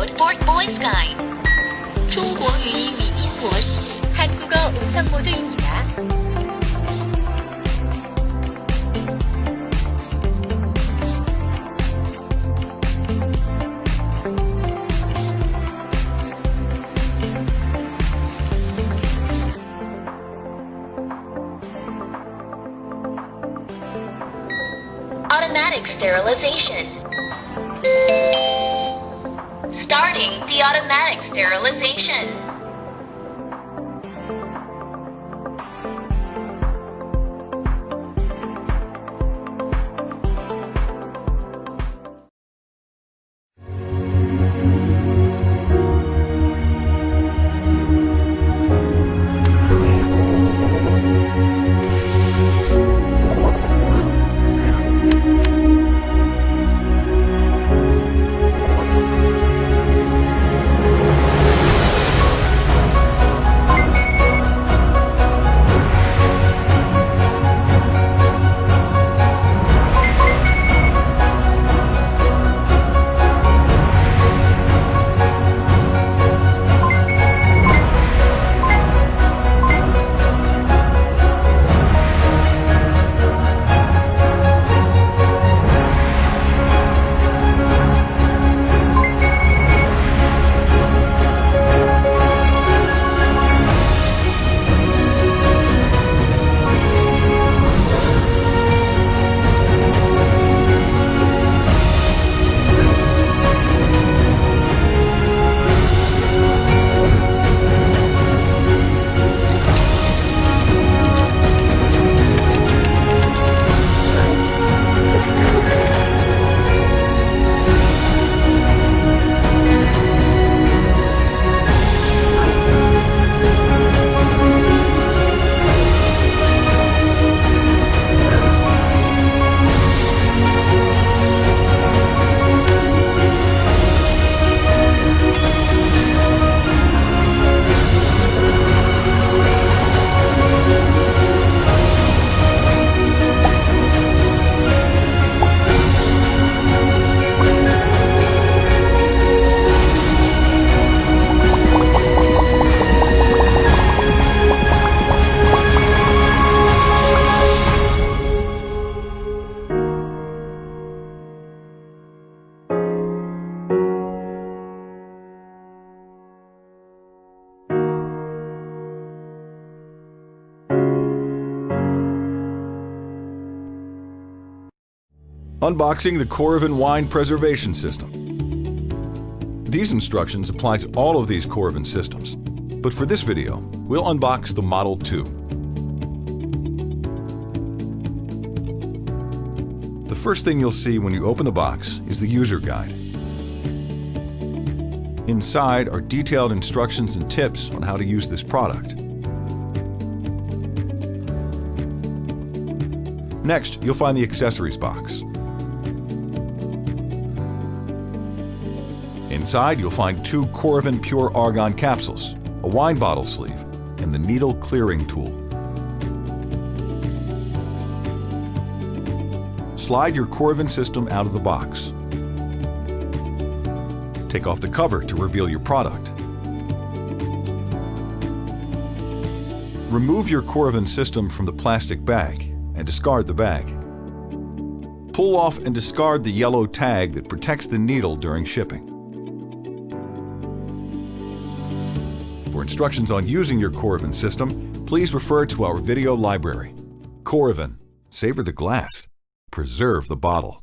Mode for Voice Guide. 中国语音语音模式, 한국어 음성 모드입니다. Automatic sterilization. Starting the automatic sterilization. Unboxing the Coravin wine preservation system. These instructions apply to all of these Coravin systems, but for this video, we'll unbox the Model 2. The first thing you'll see when you open the box is the user guide. Inside are detailed instructions and tips on how to use this product. Next, you'll find the accessories box. Inside, you'll find 2 Coravin Pure Argon capsules, a wine bottle sleeve, and the needle clearing tool. Slide your Coravin system out of the box. Take off the cover to reveal your product. Remove your Coravin system from the plastic bag and discard the bag. Pull off and discard the yellow tag that protects the needle during shipping. For instructions on using your Coravin system, please refer to our video library. Coravin, savor the glass, preserve the bottle.